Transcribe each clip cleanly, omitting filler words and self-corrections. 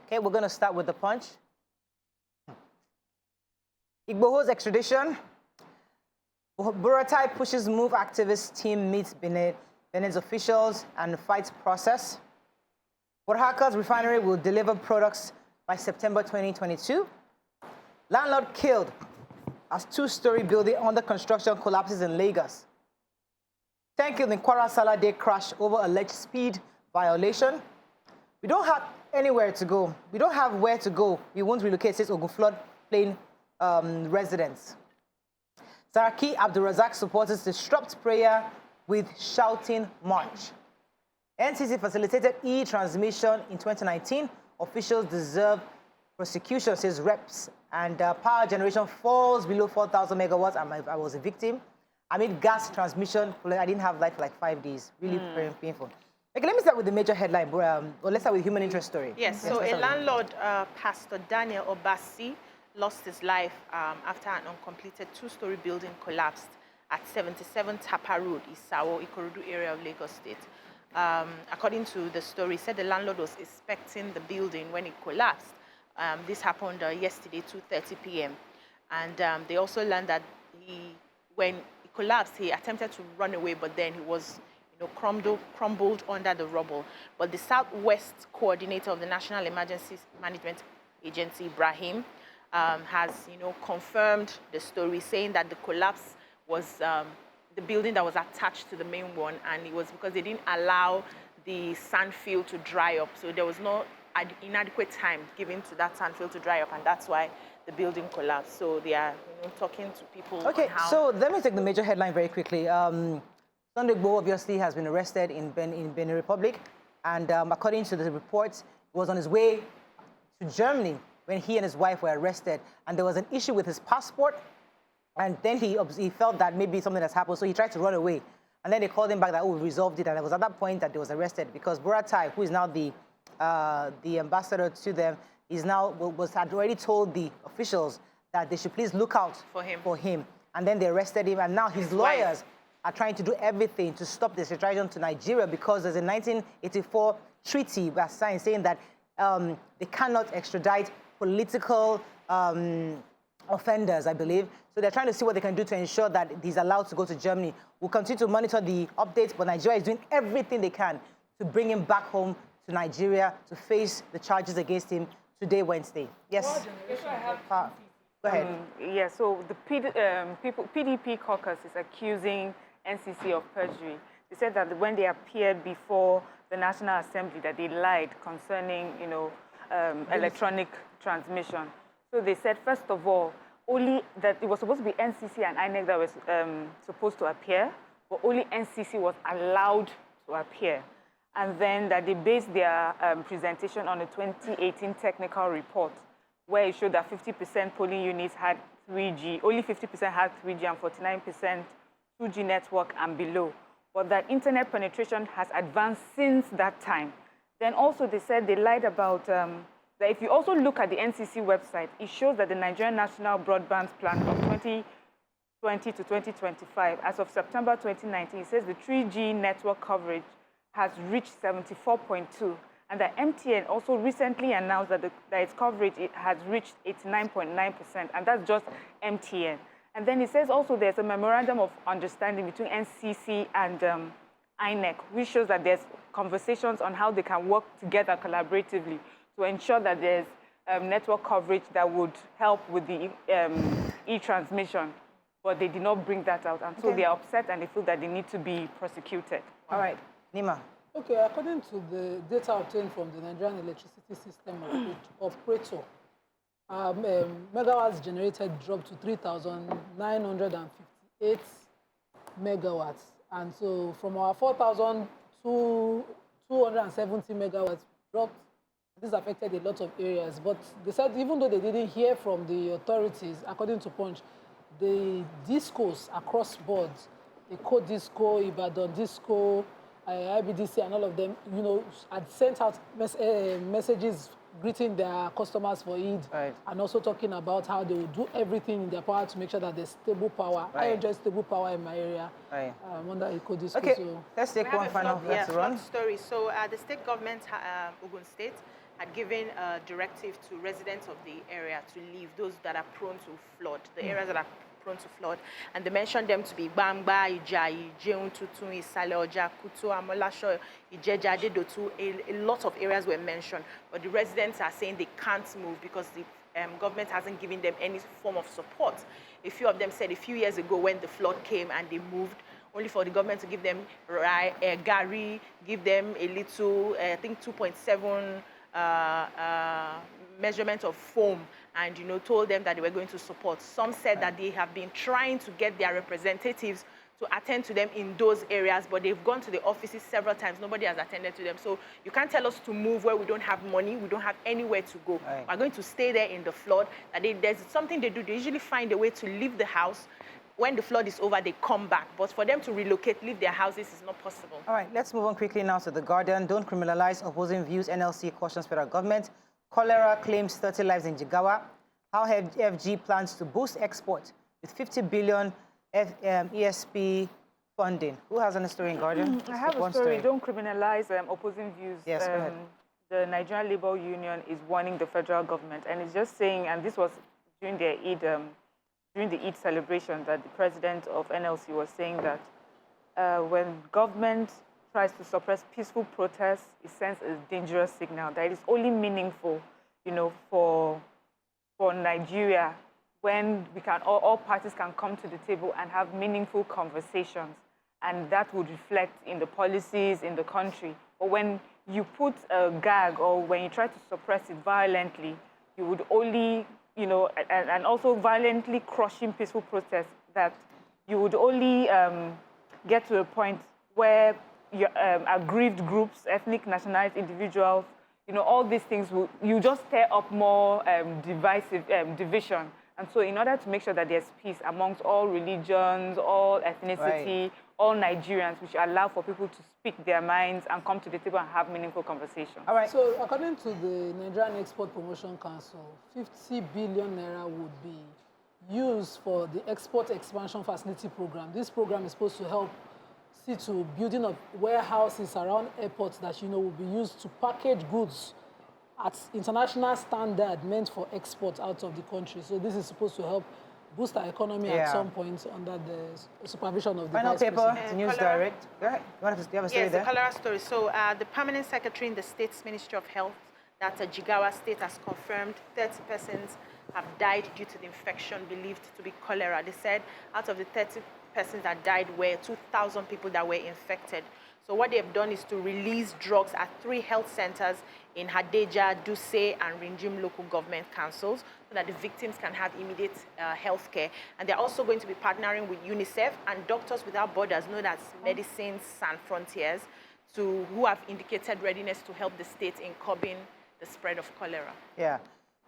Okay, we're going to start with the punch. Igboho's extradition. Buratai pushes move activist team meets Benin's officials and fights process. Port Harcourt's refinery will deliver products by September 2022. Landlord killed as two-story building under construction collapses in Lagos. 10 killed in Kwara Saturday crash over alleged speed violation. We don't have anywhere to go. We don't have where to go. We won't relocate, says Ogunflood Plain residents. Saraki Abdulrazak supporters disrupt prayer with shouting march. NCC facilitated e-transmission in 2019. Officials deserve prosecution, says reps. And power generation falls below 4,000 megawatts. I was a victim. Amid gas transmission, I didn't have light for like 5 days. Really very painful. Okay, let me start with the major headline. Or let's start with the human interest story. Yes, so a landlord, Pastor Daniel Obasi, lost his life after an uncompleted two-story building collapsed at 77 Tapa Road, Isawo, Ikorodu area of Lagos State. According to the story, he said the landlord was inspecting the building when it collapsed. This happened yesterday, 2:30 p.m. And they also learned that when it collapsed, he attempted to run away, but then he was crumbled under the rubble. But the Southwest coordinator of the National Emergency Management Agency, Ibrahim, has confirmed the story, saying that the collapse was the building that was attached to the main one, and it was because they didn't allow the sand field to dry up. So there was no inadequate time given to that sand field to dry up, and that's why the building collapsed. So they are talking to people. Okay, on how so let me take the major headline very quickly. Sunday Igboho obviously has been arrested in Benin Republic, and according to the reports, he was on his way to Germany when he and his wife were arrested, and there was an issue with his passport, and then he felt that maybe something has happened, so he tried to run away, and then they called him back that, oh, we resolved it, and it was at that point that he was arrested because Buratai, who is now the ambassador to them, had already told the officials that they should please look out for him, and then they arrested him, and now his lawyers are trying to do everything to stop the extradition to Nigeria because there's a 1984 treaty that's signed saying that they cannot extradite political offenders, I believe. So they're trying to see what they can do to ensure that he's allowed to go to Germany. We'll continue to monitor the updates, but Nigeria is doing everything they can to bring him back home to Nigeria to face the charges against him today, Wednesday. Yes? Go ahead. Yeah, so the PDP caucus is accusing NCC of perjury. They said that when they appeared before the National Assembly that they lied concerning, electronic transmission. So they said, first of all, only that it was supposed to be NCC and INEC that was supposed to appear, but only NCC was allowed to appear. And then that they based their presentation on a 2018 technical report, where it showed that 50% polling units had 3G, only 50% had 3G and 49% 2G network and below. But that internet penetration has advanced since that time. Then also they said they lied about, that if you also look at the NCC website, it shows that the Nigerian National Broadband Plan of 2020 to 2025, as of September 2019, it says the 3G network coverage has reached 74.2%, and that MTN also recently announced that its coverage has reached 89.9%, and that's just MTN. And then it says also there's a memorandum of understanding between NCC and INEC, which shows that there's conversations on how they can work together collaboratively to ensure that there's network coverage that would help with the e-transmission. But they did not bring that out, and so they are upset and they feel that they need to be prosecuted. All right, Nima. Okay, according to the data obtained from the Nigerian Electricity System Operator, megawatts generated dropped to 3,958 megawatts. And so from our 4,270 megawatts dropped, this affected a lot of areas. But they said even though they didn't hear from the authorities, according to Punch, the discos across boards, the Code Disco, Ibadan Disco, IBDC, and all of them, had sent out messages greeting their customers for Eid, and also talking about how they will do everything in their power to make sure that there's stable power. I enjoy stable power in my area. I wonder if Code Disco. Okay, let's take one final story. So the state government, Ogun State, had given a directive to residents of the area to leave, those that are prone to flood, the areas that are prone to flood. And they mentioned them to be Bamba, Ijayi, Jeun Tutun, Isale Oja, Kutu, Amolasho, Ijeja, Adedotu. A lot of areas were mentioned, but the residents are saying they can't move because the government hasn't given them any form of support. A few of them said a few years ago when the flood came and they moved, only for the government to give them gari, give them a little, I think 2.7 measurement of foam, and told them that they were going to support. Some said that they have been trying to get their representatives to attend to them in those areas, but they've gone to the offices several times. Nobody has attended to them. So you can't tell us to move where we don't have money, we don't have anywhere to go. Right. We're going to stay there in the flood. There's something they do. They usually find a way to leave the house. When the flood is over, they come back. But for them to relocate, leave their houses is not possible. All right, let's move on quickly now to The Guardian. Don't criminalize opposing views. NLC cautions federal government. Cholera claims 30 lives in Jigawa. How FG plans to boost export with 50 billion ESP funding. Who has any story in Guardian? I have a story. Don't criminalize opposing views. Yes, go ahead. The Nigerian Labour Union is warning the federal government, and it's just saying, and this was during their during the Eid celebration, that the president of NLC was saying that when government tries to suppress peaceful protests, it sends a dangerous signal that it is only meaningful, for Nigeria when we can all parties can come to the table and have meaningful conversations, and that would reflect in the policies in the country. But when you put a gag or when you try to suppress it violently, you would only and also violently crushing peaceful protests, that you would only get to a point where aggrieved groups, ethnic, nationalized individuals, all these things, you just stir up more division. And so in order to make sure that there's peace amongst all religions, all ethnicity, right, all Nigerians, which allow for people to speak their minds and come to the table and have meaningful conversations. All right. So according to the Nigerian Export Promotion Council, 50 billion naira would be used for the Export Expansion Facility Program. This program is supposed to help see to building of warehouses around airports that, will be used to package goods at international standard meant for export out of the country. So this is supposed to help boost our economy at some point under the supervision of the Final Vice paper, President. News Direct. Go ahead. You have a story there? Yes, the cholera story. So the permanent secretary in the state's Ministry of Health, that Jigawa State, has confirmed 30 persons have died due to the infection believed to be cholera. They said out of the 30 persons that died were 2,000 people that were infected. So what they've done is to release drugs at 3 health centers in Hadeja, Duse, and Rinjim local government councils so that the victims can have immediate health care. And they're also going to be partnering with UNICEF and Doctors Without Borders, known as Medicines Sans Frontiers, who have indicated readiness to help the state in curbing the spread of cholera. Yeah.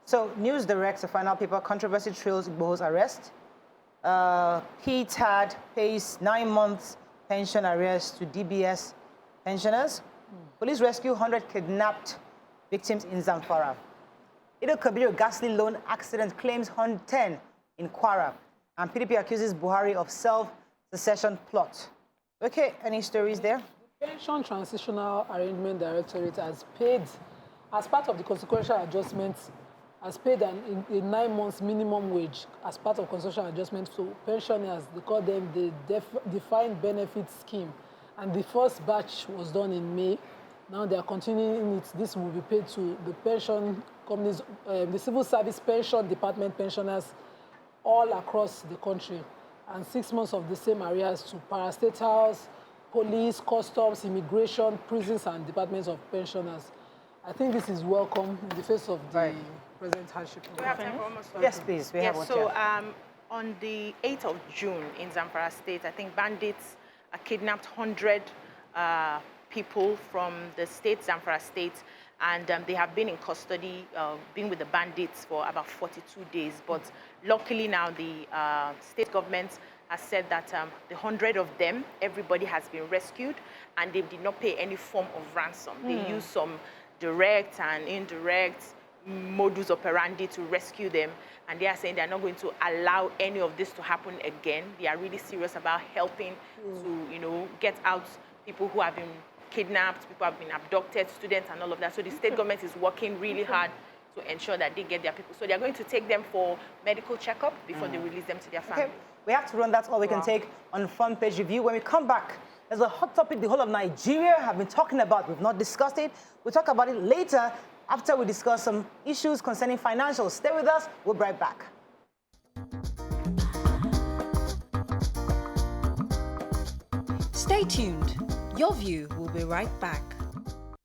So News Direct's final paper, controversy trails Igboho's arrest. Pete had pays 9 months pension arrears to DBS pensioners. Police rescue 100 kidnapped victims in Zamfara. Ido Kabir ghastly loan accident claims 10 in Kwara. And PDP accuses Buhari of self-secession plot. Okay, any stories there? The Pension Transitional Arrangement Directorate has paid, as part of the consequential adjustments, has paid a 9 months minimum wage as part of consequential adjustment to pensioners. They call them the defined benefit scheme. And the first batch was done in May. Now they are continuing it. This will be paid to the pension companies, the Civil Service Pension Department pensioners all across the country. And 6 months of the same arrears to parastatals, police, customs, immigration, prisons, and departments of pensioners. I think this is welcome in the face of the present hardship. Do we have time for almost one? Yes, please. We have one. So on the 8th of June in Zamfara State, I think bandits kidnapped 100 people from the state, Zamfara State, and they have been in custody, been with the bandits for about 42 days. But luckily now the state government has said that the 100 of them, everybody has been rescued, and they did not pay any form of ransom. They used some direct and indirect modus operandi to rescue them, and they are saying they are not going to allow any of this to happen again. They are really serious about helping to, get out people who have been kidnapped, people have been abducted, students and all of that. So the state government is working really hard to ensure that they get their people. So they're going to take them for medical checkup before they release them to their family. Okay, we have to run. That's all we can take on front page review. When we come back, there's a hot topic the whole of Nigeria have been talking about. We've not discussed it. We'll talk about it later after we discuss some issues concerning financials. Stay with us. We'll be right back. Stay tuned. Your View will be right back.